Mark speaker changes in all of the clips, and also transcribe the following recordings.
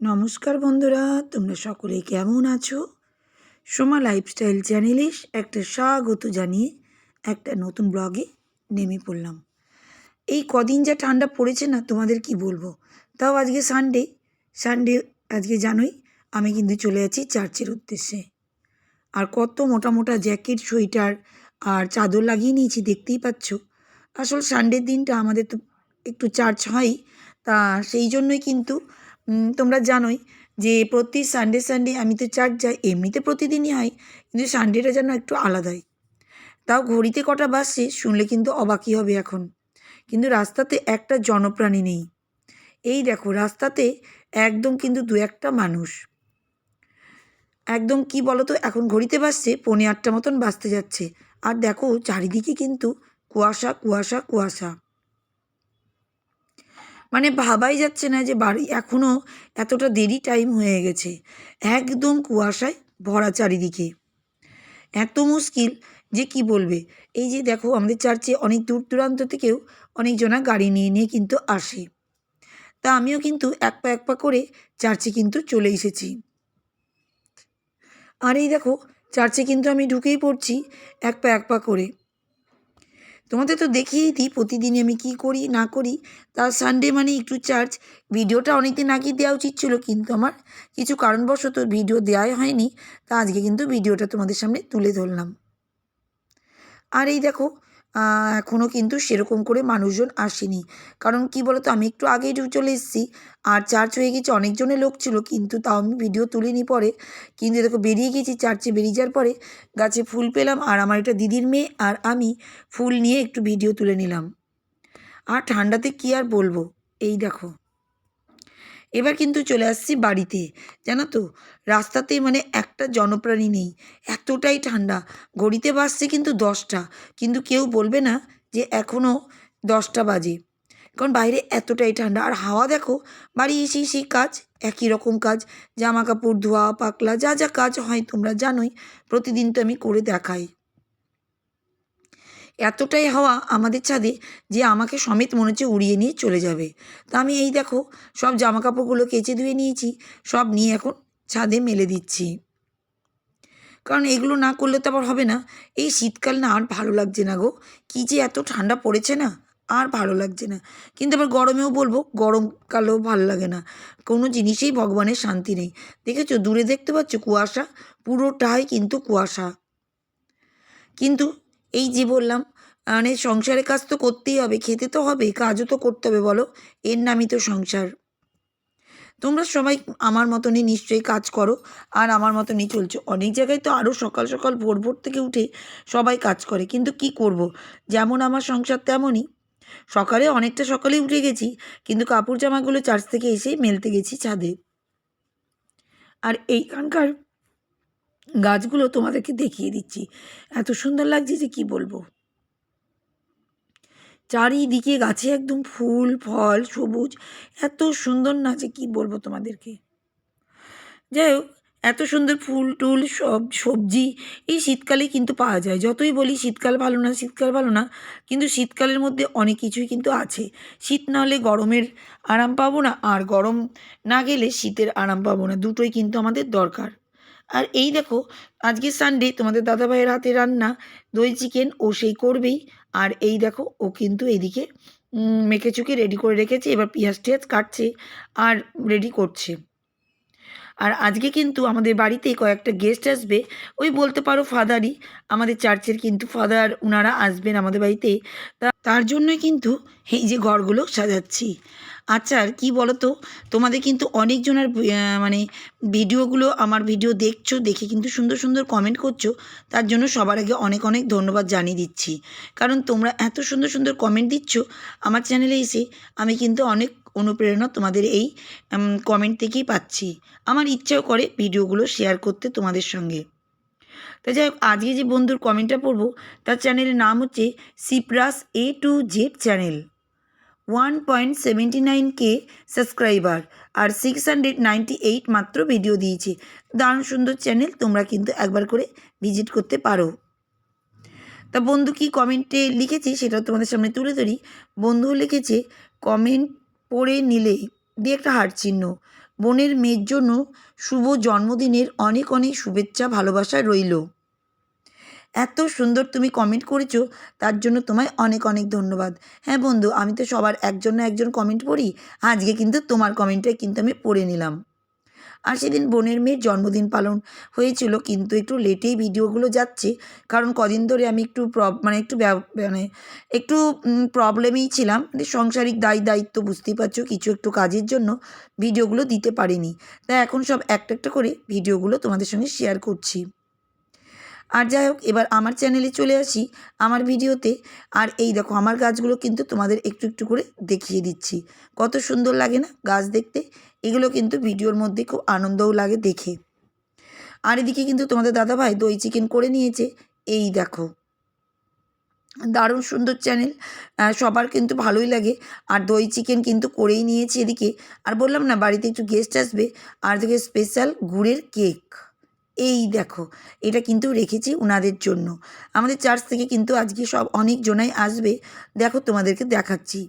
Speaker 1: নমস্কার বন্ধুরা, তোমরা সকলে কেমন আছো? সোমা লাইফস্টাইল চ্যানেলে একটা স্বাগত জানিয়ে একটা নতুন ব্লগে নেমে পড়লাম। এই কদিন যা ঠান্ডা পড়েছে না, তোমাদের কি বলবো। তাও আজকে সানডে আজকে জানোই আমি কিন্তু চলে যাচ্ছি চার্চের উদ্দেশ্যে। আর কত মোটা মোটা জ্যাকেট, সোয়েটার আর চাদর লাগিয়ে নিয়েছি, দেখতেই পাচ্ছ। আসল সানডের দিনটা আমাদের তো একটু চার্চ হয়, তা সেই জন্যই কিন্তু তোমরা জানোই যে প্রতি সানডে আমি তো চার্চ যাই, এমনিতে প্রতিদিনই হয়, কিন্তু সানডেটা যেন একটু আলাদাই। তাও ঘড়িতে কটা বাজছে শুনলে কিন্তু অবাকই হবে এখন। কিন্তু রাস্তাতে একটা জনপ্রাণী নেই। এই দেখো রাস্তাতে একদম কিন্তু দু একটা মানুষ। একদম কি বলো তো, এখন ঘড়িতে বাজছে 8:45 মতন বাজতে যাচ্ছে। আর দেখো চারিদিকে কিন্তু কুয়াশা কুয়াশা কুয়াশা। মানে ভাবাই যাচ্ছে না যে বাড়ি এখনও এতটা দেরি টাইম হয়ে গেছে। একদম কুয়াশায় ভরা চারিদিকে। এত মুশকিল যে কি বলবে। এই যে দেখো আমাদের চার্চে অনেক দূর দূরান্ত থেকেও অনেকজনা গাড়ি নিয়ে নিয়ে কিন্তু আসে। তা আমিও কিন্তু এক পা করে চার্চে কিন্তু চলে এসেছি। আর এই দেখো চার্চে কিন্তু আমি ঢুকেই পড়ছি এক পা করে। তোমাদের তো দেখিয়েই দিই প্রতিদিনই আমি কী করি না করি। তা সানডে মানে একটু চার্চ। ভিডিওটা অনেকদিন আগে দেওয়া উচিত ছিল, কিন্তু আমার কিছু কারণবশত ভিডিও দেওয়াই হয়নি। তা আজকে কিন্তু ভিডিওটা তোমাদের সামনে তুলে ধরলাম। আর এই দেখো এখনও কিন্তু সেরকম করে মানুষজন আসেনি। কারণ কি বলো তো, আমি একটু আগেই চলে এসেছি। আর চার্চ হয়ে গেছে, অনেকজনের লোক ছিল, কিন্তু তাও আমি ভিডিও তুলিনি পরে। কিন্তু দেখো বেরিয়ে গেছি, চার্চে বেরিয়ে যাওয়ার পরে গাছে ফুল পেলাম, আর আমার একটা দিদির মেয়ে আর আমি ফুল নিয়ে একটু ভিডিও তুলে নিলাম। আর ঠান্ডাতে কি আর বলবো। এই দেখো এবার কিন্তু চলে আসছি বাড়িতে। জানো তো রাস্তাতে মানে একটা জনপ্রাণী নেই, এতটাই ঠান্ডা। ঘড়িতে বাজছে কিন্তু 10টা, কিন্তু কেউ বলবে না যে এখনও 10টা বাজে, কারণ বাইরে এতটাই ঠান্ডা। আর হাওয়া দেখো, বাড়ি এসেই সেই কাজ, একই রকম কাজ, জামা কাপড় ধোয়া পাকলা যা যা কাজ হয় তোমরা জানোই, প্রতিদিন তো আমি করে দেখাই। এতটাই হাওয়া আমাদের ছাদে যে আমাকে সমেত মনে হচ্ছে উড়িয়ে নিয়ে চলে যাবে। তা আমি এই দেখো সব জামা কাপড়গুলো কেচে ধুয়ে নিয়েছি, সব নিয়ে এখন ছাদে মেলে দিচ্ছি, কারণ এগুলো না করলে তো আবার হবে না। এই শীতকাল না আর ভালো লাগছে না গো, কী যে এত ঠান্ডা পড়েছে না, আর ভালো লাগছে না। কিন্তু আবার গরমেও বলবো, গরমকালেও ভালো লাগে না। কোনো জিনিসেই ভগবানের শান্তি নেই। দেখেছো দূরে দেখতে পাচ্ছ কুয়াশা, পুরোটাই কিন্তু কুয়াশা। কিন্তু এই যে বললাম, মানে সংসারের কাজ তো করতেই হবে, খেতে তো হবে, কাজও তো করতে হবে বলো, এর নামই তো সংসার। তোমরা সবাই আমার মতনই নিশ্চয়ই কাজ করো, আর আমার মতনই চলছো। অনেক জায়গায় তো আরও সকাল সকাল ভোর ভোর থেকে উঠে সবাই কাজ করে, কিন্তু কি করব, যেমন আমার সংসার তেমনই। সকালে অনেকটা সকালেই উঠে গেছি, কিন্তু কাপড় জামাগুলো চার্চ থেকে এসেই মেলতে গেছি ছাদে। আর এইখানকার গাছগুলো তোমাদেরকে দেখিয়ে দিচ্ছি, এত সুন্দর লাগছে যে কি বলবো। চারিদিকে গাছে একদম ফুল ফল সবুজ, এত সুন্দর না যে কী বলবো তোমাদেরকে। যাই হোক, এত সুন্দর ফুল টুল সব সবজি এই শীতকালে কিন্তু পাওয়া যায়। যতই বলি শীতকাল ভালো না শীতকাল ভালো না, কিন্তু শীতকালের মধ্যে অনেক কিছুই কিন্তু আছে। শীত না হলে গরমের আরাম পাবো না, আর গরম না গেলে শীতের আরাম পাবো না, দুটোই কিন্তু আমাদের দরকার। আর এই দেখো আজকে সানডে, তোমাদের দাদাভাইয়ের হাতে রান্না দই চিকেন, ও সেই করবেই। আর এই দেখো ও কিন্তু এইদিকে মেখে চুকে রেডি করে রেখেছে, এবার পেঁয়াজ টিয়াজ কাটছে আর রেডি করছে। আর আজকে কিন্তু আমাদের বাড়িতে কয়েকটা গেস্ট আসবে, ওই বলতে পারো ফাদারই, আমাদের চার্চের কিন্তু ফাদার ওনারা আসবেন আমাদের বাড়িতে। তার জন্যই কিন্তু এই যে ঘরগুলো সাজাচ্ছি। আচ্ছা আর কী বলো তো, তোমাদের কিন্তু অনেকজনের মানে ভিডিওগুলো, আমার ভিডিও দেখছো, দেখে কিন্তু সুন্দর সুন্দর কমেন্ট করছো, তার জন্য সবার আগে অনেক অনেক ধন্যবাদ জানিয়ে দিচ্ছি। কারণ তোমরা এত সুন্দর সুন্দর কমেন্ট দিচ্ছ আমার চ্যানেলে এসে, আমি কিন্তু অনেক অনুপ্রেরণা তোমাদের এই কমেন্ট থেকেই পাচ্ছি। আমার ইচ্ছেও করে ভিডিওগুলো শেয়ার করতে তোমাদের সঙ্গে। তা যাই হোক, আজকে যে বন্ধুর কমেন্টটা পড়বো তার চ্যানেলের নাম হচ্ছে সিপ্রাস A to Z channel. 1.79K subscriber আর 698 মাত্র ভিডিও দিয়েছে। দারুণ সুন্দর চ্যানেল, তোমরা কিন্তু একবার করে ভিজিট করতে পারো। তা বন্ধু কি কমেন্টে লিখেছে সেটা তোমাদের সামনে তুলে ধরি। বন্ধু লিখেছে, কমেন্ট পড়ে নিলে দিয়ে একটা হার্ট চিহ্ন, বোনের মেয়ের জন্য শুভ জন্মদিনের অনেক অনেক শুভেচ্ছা ভালোবাসা রইল। এত সুন্দর তুমি কমেন্ট করেছো, তার জন্য তোমায় অনেক অনেক ধন্যবাদ। হ্যাঁ বন্ধু, আমি তো সবার একজন না একজন কমেন্ট পড়ি, আজকে কিন্তু তোমার কমেন্টটাই কিন্তু আমি পড়ে নিলাম। আর সেদিন বোনের মেয়ের জন্মদিন পালন হয়েছিল, কিন্তু একটু লেটেই ভিডিওগুলো যাচ্ছে, কারণ কদিন ধরে আমি একটু একটু প্রবলেমেই ছিলাম, মানে সাংসারিক দায়িত্ব বুঝতেই পারছো, কিছু একটু কাজের জন্য ভিডিওগুলো দিতে পারিনি। তাই এখন সব একটা একটা করে ভিডিওগুলো তোমাদের সঙ্গে শেয়ার করছি। আর যাই হোক, এবার আমার চ্যানেলে চলে আসি, আমার ভিডিওতে। আর এই দেখো আমার গাছগুলো কিন্তু তোমাদের একটু একটু করে দেখিয়ে দিচ্ছি। কত সুন্দর লাগে না গাছ দেখতে? এগুলো কিন্তু ভিডিওর মধ্যে খুব আনন্দও লাগে দেখে। আর এদিকে কিন্তু তোমাদের দাদাভাই দই চিকেন করে নিয়েছে, এই দেখো। দারুণ সুন্দর চ্যানেল, সবার কিন্তু ভালোই লাগে। আর দই চিকেন কিন্তু করেই নিয়েছি এদিকে। আর বললাম না বাড়িতে একটু গেস্ট আসবে, আর এদিকে স্পেশাল গুড়ের কেক, এই দেখো, এটা কিন্তু রেখেছি ওনাদের জন্য। আমাদের চার্চ থেকে কিন্তু আজকে সব অনেকজনাই আসবে, দেখো তোমাদেরকে দেখাচ্ছি,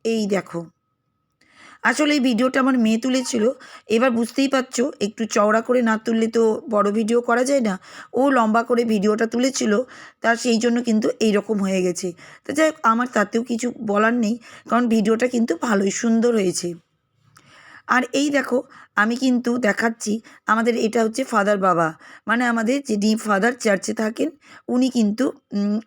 Speaker 1: এই দেখো। আসলে এই ভিডিওটা আমার মেয়ে তুলেছিল। এবার বুঝতেই পারছো, একটু চওড়া করে না তুললে তো বড় ভিডিও করা যায় না। ও লম্বা করে ভিডিওটা তুলেছিল, তার সেই জন্য কিন্তু এই রকম হয়ে গেছে। তো যাই হোক, আমার তাতেও কিছু বলার নেই, কারণ ভিডিওটা কিন্তু ভালোই সুন্দর হয়েছে। আর এই দেখো, আমি কিন্তু দেখাচ্ছি, আমাদের এটা হচ্ছে ফাদার বাবা, মানে আমাদের যিনি ফাদার চার্চে থাকেন, উনি কিন্তু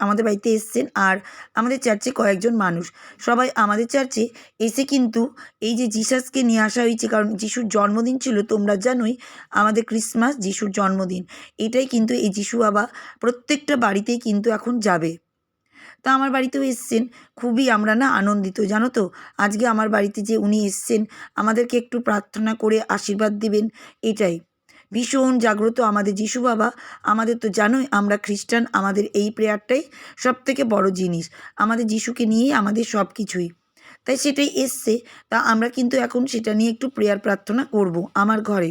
Speaker 1: আমাদের বাড়িতে এসছেন। আর আমাদের চার্চে কয়েকজন মানুষ, সবাই আমাদের চার্চে এসে কিন্তু এই যে জিসাসকে নিয়ে আসা হয়েছে, কারণ যিশুর জন্মদিন ছিল, তোমরা জানোই আমাদের ক্রিসমাস যিশুর জন্মদিন। এটাই কিন্তু এই যিশু বাবা প্রত্যেকটা বাড়িতেই কিন্তু এখন যাবে। তা আমার বাড়িতেও এসছেন, খুবই আমরা না আনন্দিত, জানো তো। আজকে আমার বাড়িতে যে উনি এসছেন, আমাদেরকে একটু প্রার্থনা করে আশীর্বাদ দিবেন, এটাই ভীষণ জাগ্রত আমাদের যিশু বাবা। আমাদের তো জানোই আমরা খ্রিস্টান, আমাদের এই প্রেয়ারটাই সব থেকে বড় জিনিস, আমাদের যিশুকে নিয়েই আমাদের সব কিছুই। তাই সেটাই এসছে, তা আমরা কিন্তু এখন সেটা নিয়ে একটু প্রেয়ার প্রার্থনা করব আমার ঘরে।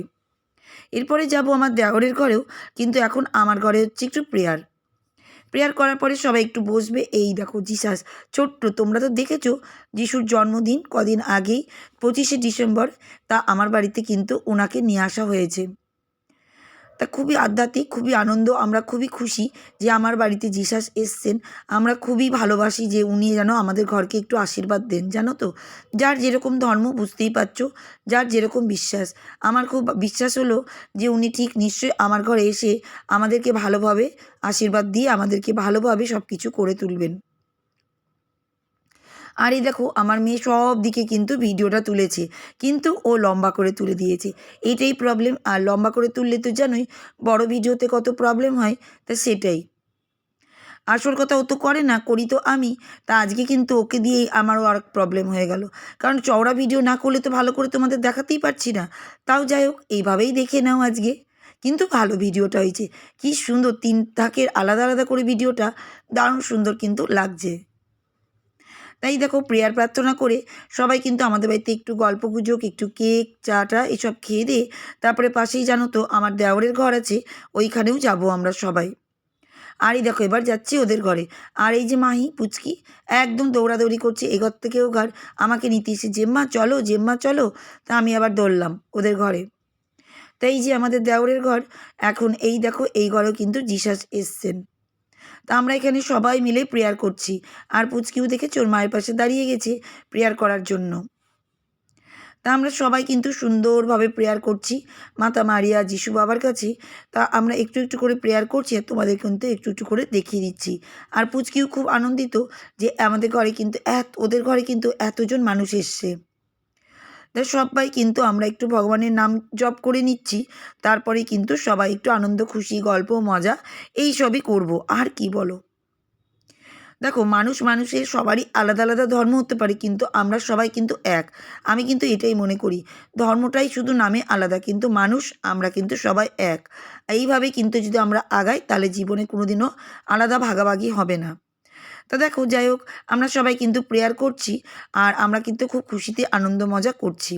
Speaker 1: এরপরে যাব আমার দেওরের ঘরেও, কিন্তু এখন আমার ঘরে হচ্ছে একটু প্রেয়ার করার পরে সবাই একটু বসবে। এই দেখো জিসাস ছোট্ট, তোমরা তো দেখেছো যিশুর জন্মদিন কদিন আগেই, 25শে ডিসেম্বর, তা আমার বাড়িতে কিন্তু ওনাকে নিয়ে আসা হয়েছে। তা খুবই আধ্যাত্মিক, খুবই আনন্দ, আমরা খুবই খুশি যে আমার বাড়িতে জিসাস এসছেন। আমরা খুবই ভালোবাসি যে উনি যেন আমাদের ঘরকে একটু আশীর্বাদ দেন, জানো তো। যার যেরকম ধর্ম বুঝতেই পারছো, যার যেরকম বিশ্বাস, আমার খুব বিশ্বাস হলো যে উনি ঠিক নিশ্চয়ই আমার ঘরে এসে আমাদেরকে ভালোভাবে আশীর্বাদ দিয়ে আমাদেরকে ভালোভাবে সব কিছু করে তুলবেন। আর এই দেখো আমার মেয়ে সব দিকে কিন্তু ভিডিওটা তুলেছে, কিন্তু ও লম্বা করে তুলে দিয়েছে, এটাই প্রবলেম। আর লম্বা করে তুললে তো জানোই বড় ভিডিওতে কত প্রবলেম হয়, তা সেটাই। আসল কথা ও তো করে না, করি তো আমি। তা আজকে কিন্তু ওকে দিয়েই আমারও আর প্রবলেম হয়ে গেল, কারণ চওড়া ভিডিও না করলে তো ভালো করে তোমাদের দেখাতেই পারছি না। তাও যাই হোক, এইভাবেই দেখে নাও আজকে। কিন্তু ভালো ভিডিওটা হয়েছে, কি সুন্দর 3 ধাকের আলাদা আলাদা করে ভিডিওটা, দারুণ সুন্দর কিন্তু লাগছে। তাই দেখো প্রেয়ার প্রার্থনা করে সবাই কিন্তু আমাদের বাড়িতে একটু গল্পগুজব, একটু কেক চাটা এসব খেয়ে দিয়ে তারপরে পাশেই জানো তো আমার দেওরের ঘর আছে, ওইখানেও যাব আমরা সবাই। আর এই দেখো এবার যাচ্ছি ওদের ঘরে। আর এই যে মাহি পুচকি একদম দৌড়াদৌড়ি করছে, এ ঘর থেকে ও ঘর, আমাকে নিতে এসে জেম্মা চলো জেম্মা চলো। তা আমি আবার দৌড়লাম ওদের ঘরে। তাই এই যে আমাদের দেওরের ঘর, এখন এই দেখো এই ঘরেও কিন্তু জিসাস এসছেন। তা আমরা এখানে সবাই মিলে প্রেয়ার করছি। আর পুচকিও দেখেছি ওর মায়ের পাশে দাঁড়িয়ে গেছে প্রেয়ার করার জন্য। তা আমরা সবাই কিন্তু সুন্দরভাবে প্রেয়ার করছি মাতা মারিয়া যিশু বাবার কাছে। তা আমরা একটু একটু করে প্রেয়ার করছি, আর তোমাদের কিন্তু একটু একটু করে দেখিয়ে দিচ্ছি। আর পুচকিও খুব আনন্দিত যে আমাদের ঘরে কিন্তু ওদের ঘরে কিন্তু এতজন মানুষ এসছে। তা সবাই কিন্তু আমরা একটু ভগবানের নাম জপ করে নিচ্ছি, তারপরে কিন্তু সবাই একটু আনন্দ খুশি গল্প মজা এই সবই করবো, আর কি বলো। দেখো মানুষের সবারই আলাদা আলাদা ধর্ম হতে পারে, কিন্তু আমরা সবাই কিন্তু এক। আমি কিন্তু এটাই মনে করি, ধর্মটাই শুধু নামে আলাদা, কিন্তু মানুষ আমরা কিন্তু সবাই এক। এইভাবে কিন্তু যদি আমরা আগাই, তাহলে জীবনে কোনোদিনও আলাদা ভাগাভাগি হবে না। তা দেখো যাই হোক, আমরা সবাই কিন্তু প্রেয়ার করছি, আর আমরা কিন্তু খুব খুশিতে আনন্দ মজা করছি।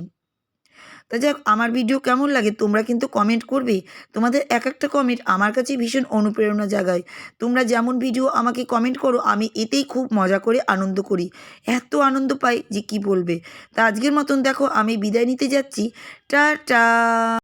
Speaker 1: তা যাক, আমার ভিডিও কেমন লাগে তোমরা কিন্তু কমেন্ট করবে। তোমাদের এক একটা কমেন্ট আমার কাছে ভীষণ অনুপ্রেরণা জাগায়। তোমরা যেমন ভিডিও আমাকে কমেন্ট করো, আমি এতেই খুব মজা করে আনন্দ করি। এত আনন্দ পাই যে কি বলবে। তা আজকের মতন দেখো আমি বিদায় নিতে যাচ্ছি। টাটা।